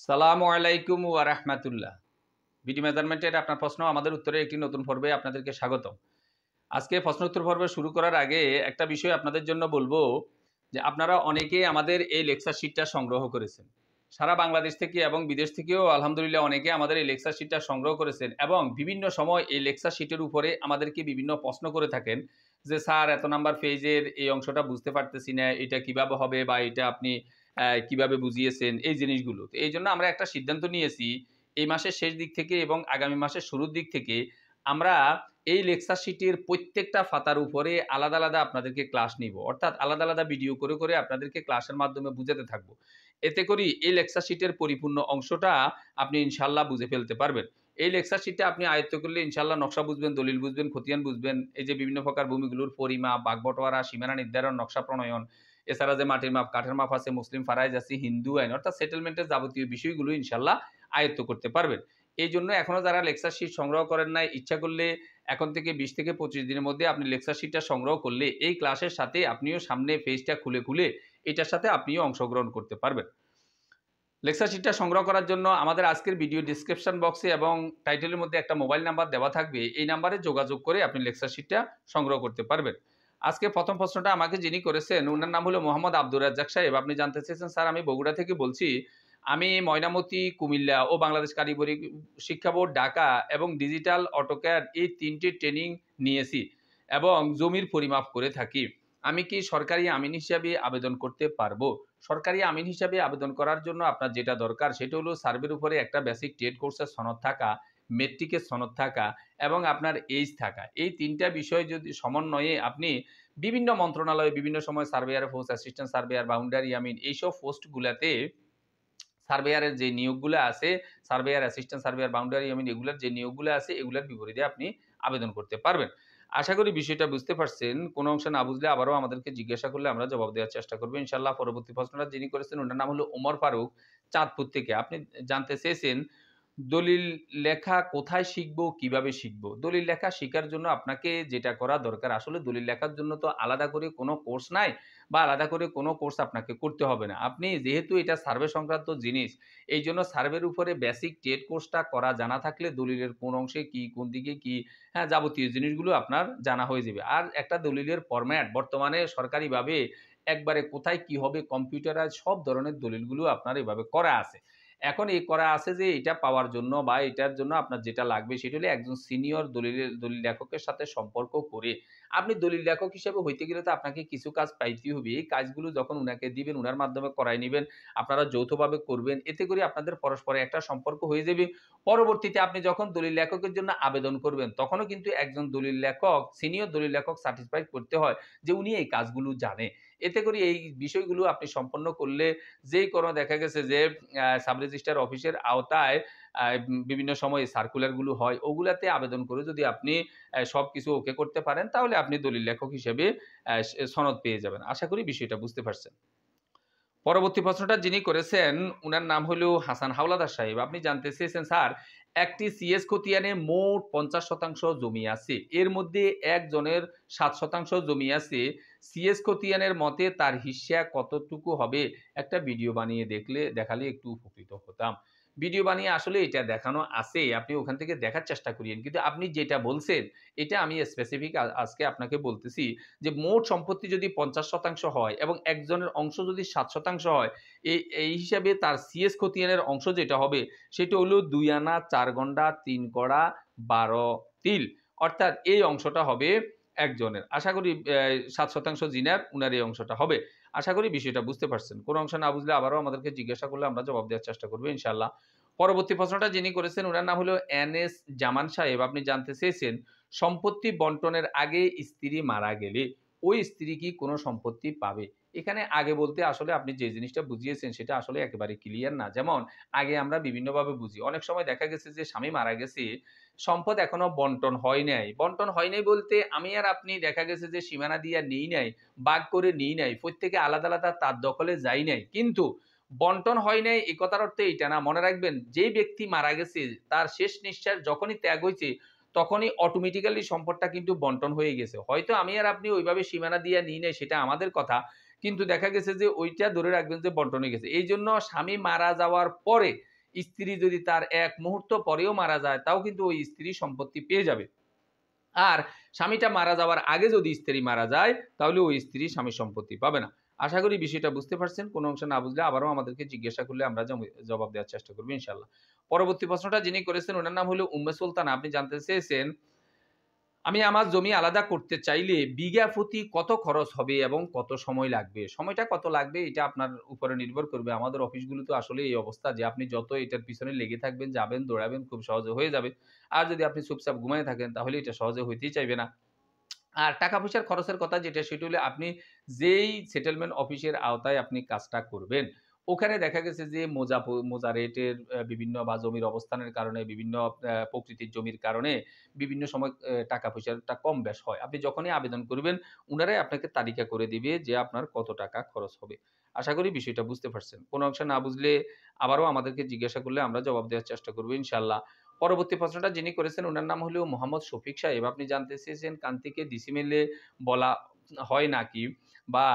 সালামু আলাইকুম ওয়া রাহমাতুল্লাহ। বিডি মেজারমেন্টের আপনার প্রশ্ন আমাদের উত্তরে একটি নতুন পর্বে আপনাদেরকে স্বাগতম। আজকে প্রশ্ন উত্তর পর্ব শুরু করার আগে একটা বিষয় আপনাদের জন্য বলবো যে আপনারা অনেকেই আমাদের এই লেকচার শিটটা সংগ্রহ করেছেন। সারা বাংলাদেশ থেকে এবং বিদেশ থেকেও আলহামদুলিল্লাহ অনেকে আমাদের এই লেকচার শিটটা সংগ্রহ করেছেন এবং বিভিন্ন সময় এই লেকচার শিটের উপরে আমাদেরকে বিভিন্ন প্রশ্ন করে থাকেন যে স্যার এত নাম্বার পেজের এই অংশটা বুঝতে পারতেছি না, এটা কিভাবে হবে বা এটা আপনি কিভাবে বুঝিয়েছেন এই জিনিসগুলো। তো এই জন্য আমরা একটা সিদ্ধান্ত নিয়েছি এই মাসের শেষ দিক থেকে এবং আগামী মাসের শুরুর দিক থেকে আমরা এই লেকচার শিটের প্রত্যেকটা পাতার উপরে আলাদা আলাদা আপনাদেরকে ক্লাস নিব, অর্থাৎ আলাদা আলাদা ভিডিও করে করে আপনাদেরকে ক্লাসের মাধ্যমে বুঝাতে থাকবো। এতে করি এই লেকচার শিটের পরিপূর্ণ অংশটা আপনি ইনশাল্লাহ বুঝে ফেলতে পারবেন। এই লেকচার শিটটা আপনি আয়ত্ত করলে ইনশাল্লাহ নকশা বুঝবেন, দলিল বুঝবেন, খতিয়ান বুঝবেন, এই যে বিভিন্ন প্রকার ভূমিগুলোর পরিমাপ, বাগবটোয়ারা, সীমানা নির্ধারণ, নকশা প্রণয়ন, এছাড়া যে মাটির মাপ, কাঠের মাপ আছে, মুসলিম ফারাইজ আছে, হিন্দু আইন অর্থাৎ সেটেলমেন্টের যাবতীয় বিষয়গুলো ইনশাল্লাহ আয়ত্ত করতে পারবেন। এই জন্য এখনো যারা লেকচার শিট সংগ্রহ করেন নাই, ইচ্ছা করলে এখন থেকে 20 থেকে 25 দিনের মধ্যে আপনি লেকচার শিটটা সংগ্রহ করলে এই ক্লাসের সাথে আপনিও সামনে পেজটা খুলে খুলে এটার সাথে আপনিও অংশগ্রহণ করতে পারবেন। লেকচার শিটটা সংগ্রহ করার জন্য আমাদের আজকের ভিডিও ডিসক্রিপশন বক্সে এবং টাইটেলের মধ্যে একটা মোবাইল নাম্বার দেওয়া থাকবে, এই নাম্বারে যোগাযোগ করে আপনি লেকচার শিটটা সংগ্রহ করতে পারবেন। আজকে প্রথম প্রশ্নটা আমাকে যিনি করেছেন ওনার নাম হলো মোহাম্মদ আব্দুর রাজ্জাক সাহেব। আপনি জানতে চেয়েছেন স্যার আমি বগুড়া থেকে বলছি, আমি ময়নামতি, কুমিল্লা ও বাংলাদেশ কারিগরি শিক্ষা বোর্ড ঢাকা এবং ডিজিটাল অটোক্যাড এই 3টি ট্রেনিং নিয়েছি এবং জমির পরিমাপ করে থাকি। আমি কি সরকারি আমিন হিসাবে আবেদন করতে পারবো? সরকারি আমিন হিসাবে আবেদন করার জন্য আপনার যেটা দরকার সেটা হলো সার্ভের উপরে একটা বেসিক ট্রেড কোর্সের সনদ থাকা, মেট্রিকের সনদ থাকা এবং আপনার এইজ থাকা। এই 3টা বিষয় যদি সমন্বয়ে আপনি বিভিন্ন মন্ত্রণালয়ে বিভিন্ন সময় surveyor post, assistant surveyor, boundary আমিন এইসব পোস্টগুলাতে সার্ভেয়ারের যে নিয়োগগুলো আছে, সার্ভেয়ার, অ্যাসিস্ট্যান্ট সার্ভেয়ার, বাউন্ডারি আমিন এগুলার যে নিয়োগগুলো আছে এগুলার বিপরীতে আপনি আবেদন করতে পারবেন। আশা করি বিষয়টা বুঝতে পারছেন। কোনো অংশ না বুঝলে আবারও আমাদেরকে জিজ্ঞাসা করলে আমরা জবাব দেওয়ার চেষ্টা করব ইনশাআল্লাহ। পরবর্তী প্রশ্নটা যিনি করেছেন ওনার নাম হলো ওমর ফারুক, চাঁদপুর থেকে। আপনি জানতে চেয়েছেন দলিল লেখা কোথায় শিখবো, কিভাবে শিখবো? দলিল লেখা শিখার জন্য আপনাকে যেটা করা দরকার, আসলে দলিল লেখার জন্য তো আলাদা করে কোনো কোর্স নাই বা আলাদা করে কোনো কোর্স আপনাকে করতে হবে না। আপনি যেহেতু এটা সার্ভে সংক্রান্ত জিনিস, এইজন্য সার্ভের উপরে বেসিক ট্রেড কোর্সটা করা জানা থাকলে দলিলের কোন অংশে কি, কোন দিকে কি, হ্যাঁ, যাবতীয় জিনিসগুলো আপনার জানা হয়ে যাবে। আর একটা দলিলের ফরম্যাট বর্তমানে সরকারিভাবে একবারে কোথায় কি হবে কম্পিউটারাইজ সব ধরনের দলিলগুলো আপনার এভাবে করা আছে। এখন এই করা আছে যে এটা পাওয়ার জন্য বা এটার জন্য আপনার যেটা লাগবে সেটা হলো একজন সিনিয়র দলিল লেখকের সাথে সম্পর্ক করে আপনি দলিল লেখক হিসেবে হইতে গেলে তো আপনাকে কিছু কাজ পাইতেই হবে। এই কাজগুলো যখন উনাকে দিবেন, উনার মাধ্যমে করাই নিবেন, আপনারা যৌথভাবে করবেন। এতে করে আপনাদের পরস্পরে একটা সম্পর্ক হয়ে যাবে। পরবর্তীতে আপনি যখন দলিল লেখকের জন্য আবেদন করবেন, তখনও কিন্তু একজন দলিল লেখক, সিনিয়র দলিল লেখক সার্টিফাইড করতে হয় যে উনি এই কাজগুলো জানে। এতে করে এই বিষয়গুলো আপনি সম্পন্ন করলে যেই কোনো দেখা গেছে যে সাব রেজিস্ট্রার অফিসের আওতায় বিভিন্ন সময় সার্কুলারগুলো হয়, ওগুলাতে আবেদন করে যদি আপনি সবকিছু ওকে করতে পারেন, তাহলে আপনি দলিল লেখক হিসেবে সনদ পেয়ে যাবেন। আশা করি বিষয়টা বুঝতে পারছেন। পরবর্তী প্রশ্নটা যিনি করেছেন উনার নাম হলো হাসান হাওলাদার সাহেব। আপনি জানতে চেয়েছেন স্যার একটি সিএস খতিয়ানে মোট 50% জমি আছে, এর মধ্যে একজনের 7% জমি আছে। সিএস খতিয়ানের মতে তার হিস্যা কতটুকু হবে? একটা ভিডিও বানিয়ে দেখালে একটু উপকৃত হতাম। ভিডিও বানিয়ে আসলে এটা দেখানো আছে, আপনি ওখান থেকে দেখার চেষ্টা করিয়েন। কিন্তু আপনি যেটা বলছেন এটা আমি স্পেসিফিক আজকে আপনাকে বলতেছি যে মোট সম্পত্তি যদি 50% হয় এবং একজনের অংশ যদি 7% হয়, এই হিসাবে তার সিএস খতিয়ানের অংশ যেটা হবে সেটা হলো 2 আনা 4 গন্ডা 3 কড়া 12 তিল। অর্থাৎ এই অংশটা হবে একজনের। আশা করি 7% জিনার উনার এই অংশটা হবে। আশা করি বিষয়টা বুঝতে পারছেন। কোন অংশ না বুঝলে আবারও আমাদেরকে জিজ্ঞাসা করলে আমরা জবাব দেওয়ার চেষ্টা করব ইনশাআল্লাহ। পরবর্তী প্রশ্নটা যিনি করেছেন উনার নাম হলো এনএস জামান সাহেব। আপনি জানতে চেয়েছেন সম্পত্তি বন্টনের আগে স্ত্রী মারা গেলে ওই স্ত্রী কি কোনো সম্পত্তি পাবে? এখানে আগে বলতে আসলে আপনি যে জিনিসটা বুঝিয়েছেন সেটা আসলে একেবারে ক্লিয়ার না। যেমন আগে আমরা বিভিন্নভাবে বুঝি। অনেক সময় দেখা গেছে যে স্বামী মারা গেছে, সম্পদ এখনো বন্টন হয় নাই। বন্টন হয় নাই বলতে আমি আর আপনি দেখা গেছে যে সীমানা দিয়া নেই নাই, ভাগ করে নিই নাই, প্রত্যেকে আলাদা, আলাদা তার দখলে যাই নাই। কিন্তু বন্টন হয় নাই এ কথার অর্থ এইটা না। মনে রাখবেন যেই ব্যক্তি মারা গেছে তার শেষ নিঃশ্বাস যখনই ত্যাগ হইছে তখনই অটোমেটিক্যালি সম্পদটা কিন্তু বন্টন হয়ে গেছে। হয়তো আমি আর আপনি ওইভাবে সীমানা দিয়ে নিই নাই সেটা আমাদের কথা। কিন্তু দেখা গেছে যে ওইটা ধরে রাখবেন যে বন্টন হয়ে গেছে। এইজন্য স্বামী মারা যাওয়ার পরে স্ত্রী যদি তার ১ মুহূর্ত পরেও মারা যায়, তাও কিন্তু ওই স্ত্রী সম্পত্তি পেয়ে যাবে। আর স্বামীটা মারা যাওয়ার আগে যদি স্ত্রী মারা যায়, তাহলে ওই স্ত্রী স্বামীর সম্পত্তি পাবে না। আশা করি বিষয়টা বুঝতে পারছেন। কোন অংশে না বুঝলে আবারও আমাদেরকে জিজ্ঞাসা করলে আমরা জবাব দেওয়ার চেষ্টা করব ইনশাআল্লাহ। পরবর্তী প্রশ্নটা যিনি করেছেন উনার নাম হলো উম্মে সুলতানা। আপনি জানতে চেয়েছেন, আমি আমার জমি আলাদা করতে চাইলে বিঘা প্রতি কত খরচ হবে এবং কত সময় লাগবে? সময়টা কত লাগবে এটা আপনার উপরে নির্ভর করবে। আমাদের অফিসগুলোতে আসলে এই অবস্থা যে আপনি যত এটার পিছনে লেগে থাকবেন, যাবেন, দৌড়াবেন খুব সহজে হয়ে যাবে। আর যদি আপনি চুপচাপ ঘুমায়ে থাকেন তাহলে এটা সহজে হইতেই চাইবে না। আর টাকা-পয়সার খরচের কথা যেটা সেটা হলো আপনি যেই সেটেলমেন্ট অফিসের আওতায় আপনি কাজটা করবেন, ওখানে দেখা গেছে যে মোজা রেটের বিভিন্ন বা জমির অবস্থানের কারণে বিভিন্ন প্রকৃতির জমির কারণে বিভিন্ন সময় টাকা-পয়সাটা কম বেশ হয়। আপনি যখনই আবেদন করবেন, উনারাই আপনাকে তালিকা করে দিবে যে আপনার কত টাকা খরচ হবে। আশা করি বিষয়টা বুঝতে পারছেন। কোন অংশে না বুঝলে আবারও আমাদেরকে জিজ্ঞাসা করলে আমরা জবাব দেওয়ার চেষ্টা করব ইনশাআল্লাহ। পরবর্তী প্রশ্নটা যিনি করেছেন উনার নাম হলো মোহাম্মদ শফিক সাহেব। আপনি জানতে চেয়েছেন কান্তিকে ডিসিমেলে বলা হয় নাকি? বা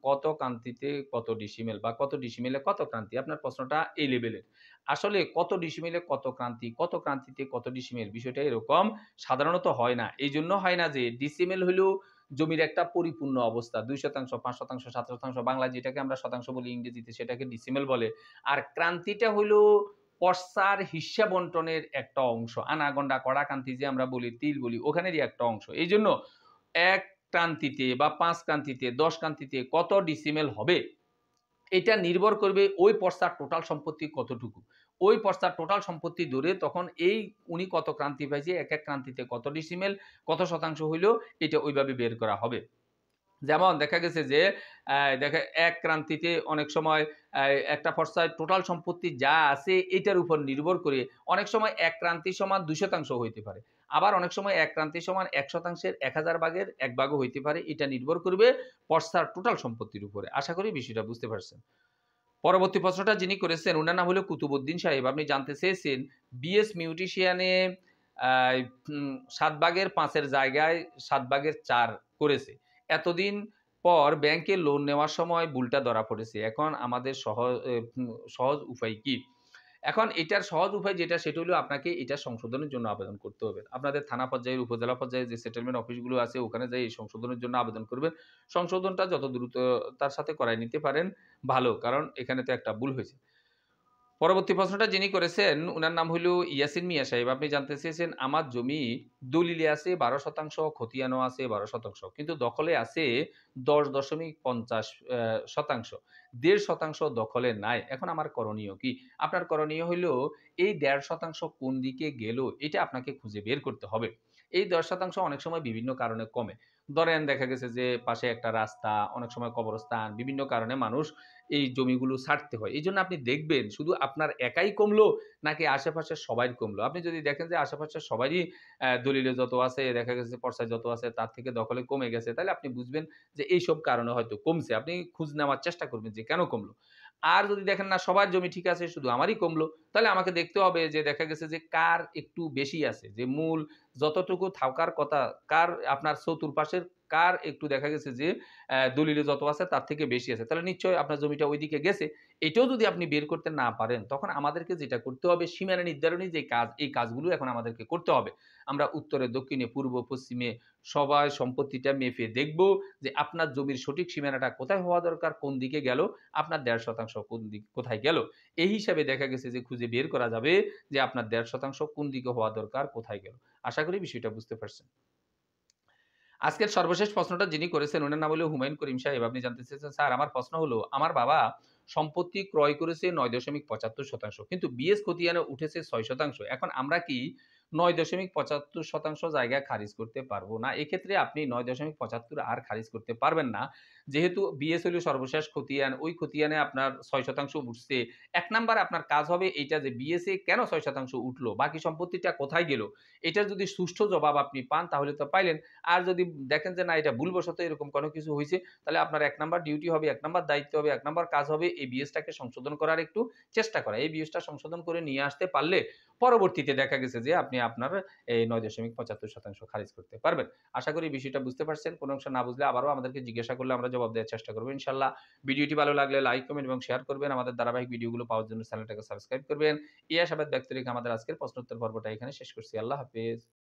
কত কান্তিতে কত ডিসিমেল বা কত ডিসিমেলে কত ক্রান্তি? আপনার প্রশ্নটা এই লেভেলের। আসলে কত ডিসিমেলে কত ক্রান্তি, কত ক্রান্তিতে কত ডিসিমেল বিষয়টা এরকম সাধারণত হয় না। এইজন্য হয় না যে ডিসিমেল হইলো জমির একটা পরিপূর্ণ অবস্থা। ২% ৫%, ৭% বাংলায় যেটাকে আমরা শতাংশ বলি, ইংরেজিতে সেটাকে ডিসিমেল বলে। আর ক্রান্তিটা হইলো পর্সার হিস্যা বন্টনের একটা অংশ। আনাগন্ডা, কড়াকান্তি যে আমরা বলি, তিল বলি, ওখানেরই একটা অংশ। এইজন্য ১ ক্রান্তিতে বা ৫ ক্রান্তিতে, ১০ ক্রান্তিতে কত ডিসিমেল হবে, এটা নির্ভর করবে ওই পর্সার টোটাল সম্পত্তি কতটুকু। ওই পর্সার টোটাল সম্পত্তি ধরে তখন এই উনি কত ক্রান্তি পাইছে, এক ক্রান্তিতে কত ডিসিমেল, কত শতাংশ হইল, এটা ওইভাবে বের করা হবে। যেমন দেখা গেছে যে দেখা ১ ক্রান্তিতে অনেক সময় অ্যা একটা ফর্সায় টোটাল সম্পত্তি যা আছে এটার উপর নির্ভর করে অনেক সময় ১ ক্রান্তি সমান ২% হইতে পারে। আবার অনেক সময় ১ ক্রান্তি সমান ১% ১,০০০ ভাগের ১ ভাগও হইতে পারে। এটা নির্ভর করবে ফর্সার টোটাল সম্পত্তির উপরে। আশা করি বিষয়টা বুঝতে পারছেন। পরবর্তী প্রশ্নটা যিনি করেছেন উনার নাম হলো কুতুবউদ্দিন সাহেব। আপনি জানতে চেয়েছেন বিএস মিউটিশিয়ানে আ ৭ ভাগের ৫ এর জায়গায় ৭ ভাগের ৪ করেছে। এতদিন পর ব্যাংকে লোন নেওয়ার সময় ভুলটা ধরা পড়েছে। এখন আমাদের সহজ উপায় কি? এখন এটার সহজ উপায় যেটা সেটা হলো আপনাকে এটা সংশোধনের জন্য আবেদন করতে হবে। আপনাদের থানা পর্যায়ের, উপজেলা পর্যায়ে যে সেটেলমেন্ট অফিসগুলো আছে ওখানে যাই এই সংশোধনের জন্য আবেদন করবেন। সংশোধনটা যত দ্রুততার সাথে করায় নিতে পারেন ভালো। কারণ এখানে তো একটা ভুল হয়েছে। পরবর্তী প্রশ্নটা যিনি করেছেন উনার নাম হইল ইয়াসিন মিয়া সাহেব। আপনি জানতে চেয়েছেন আমার জমি দলিলে আছে ১২% খতিয়ানও আছে ১২%। কিন্তু দখলে আছে ১০.৫০ শতাংশ। ১.৫% দখলে নাই। এখন আমার করণীয় কি? আপনার করণীয় হইল এই ১.৫% কোন দিকে গেল এটা আপনাকে খুঁজে বের করতে হবে। এই ১০% অনেক সময় বিভিন্ন কারণে কমে। ধরেন দেখা গেছে যে পাশে একটা রাস্তা, অনেক সময় কবরস্থান, বিভিন্ন কারণে মানুষ এই জমিগুলো ছাড়তে হয়। এইজন্য আপনি দেখবেন শুধু আপনার একাই কমলো নাকি আশেপাশের সবাই কমলো। আপনি যদি দেখেন যে আশেপাশের সবারই দলিলে যত আছে দেখা গেছে পর্চায় যত আছে তার থেকে দখলে কমে গেছে, তাহলে আপনি বুঝবেন যে এইসব কারণে হয়তো কমছে। আপনি খোঁজ নেওয়ার চেষ্টা করবেন যে কেন কমলো। আর যদি দেখেন না সবার জমি ঠিক আছে শুধু আমারই কমলো, তাহলে আমাকে দেখতে হবে যে দেখা গেছে যে কার একটু বেশি আছে। যে মূল যতটুকু থাকার কথা কার আপনার চতুর্পাশের কার একটু দেখা গেছে যে দলিলে যত আছে তার থেকে বেশি আছে। তাহলে নিশ্চয়ই আপনার জমিটা ঐদিকে গেছে। এটাও যদি আপনি বের করতে না পারেন, তখন আমাদেরকে যেটা করতে হবে সীমানা নির্ধারণী যে কাজ, এই কাজগুলো এখন আমাদেরকে করতে হবে। আমরা উত্তরে, দক্ষিণে, পূর্ব, পশ্চিমে সবাই সম্পত্তিটা মেপে দেখব যে আপনার জমির সঠিক সীমানাটা কোথায় হওয়া দরকার, কোন দিকে গেল, আপনার ১.৫% কোথায় গেল। এই হিসাবে দেখা গেছে যে খুঁজে বের করা যাবে যে আপনার ১.৫% কোন দিকে হওয়া দরকার, কোথায় গেল। আশা করি বিষয়টা বুঝতে পারছেন। আজকের সর্বশেষ প্রশ্নটা যিনি করেছেন উনার নাম হলো হুমায়ুন করিম সাহেব। আপনি জানতে চেয়েছেন, স্যার আমার প্রশ্ন হলো আমার বাবা সম্পত্তি ক্রয় করেছে ৯.৭৫%, কিন্তু বিএস খতিয়ানে উঠেছে ৬%। এখন আমরা কি ৯.৭৫% জায়গা খারিজ করতে পারবো না? এক্ষেত্রে আপনি ৯.৭৫ আর খারিজ করতে পারবেন না। যেহেতু বিএস হইল সর্বশেষ খতিয়ান, ওই খতিয়ানে আপনার ৬% উঠছে। ১ নাম্বার আপনার কাজ হবে এইটা যে বিএস এ কেন ৬% উঠলো? বাকি সম্পত্তিটা কোথায় গেল? এটার যদি সুষ্ঠু জবাব আপনি পান তাহলে তো পাইলেন। আর যদি দেখেন যে না এটা ভুলবশত এরকম কোনো কিছু হইছে, তাহলে আপনার ১ নাম্বার ডিউটি হবে, ১ নাম্বার দায়িত্ব হবে, ১ নাম্বার কাজ হবে এই বিএসটাকে সংশোধন করার একটু চেষ্টা করা। এই বিএসটা সংশোধন করে নিয়ে আসতে পারলে পরবর্তীতে দেখা গেছে যে আপনি আপনার এই ৯.৭৫% খারিজ করতে পারবেন। আশা করি বিষয়টা বুঝতে পারছেন। কোনো অংশ না বুঝলে আবারও আমাদেরকে জিজ্ঞাসা করলে আমরা জবাব দেওয়ার চেষ্টা করব ইনশাআল্লাহ। ভিডিওটি ভালো লাগলে লাইক, কমেন্ট এবং শেয়ার করবেন। আমাদের ধারাবাহিক ভিডিওগুলো পাওয়ার জন্য চ্যানেলটাকে সাবস্ক্রাইব করবেন। এই আশাবাদ ব্যক্ত রেখে আমাদের আজকের প্রশ্নোত্তর পর্বটা এখানে শেষ করছি। আল্লাহ হাফেজ।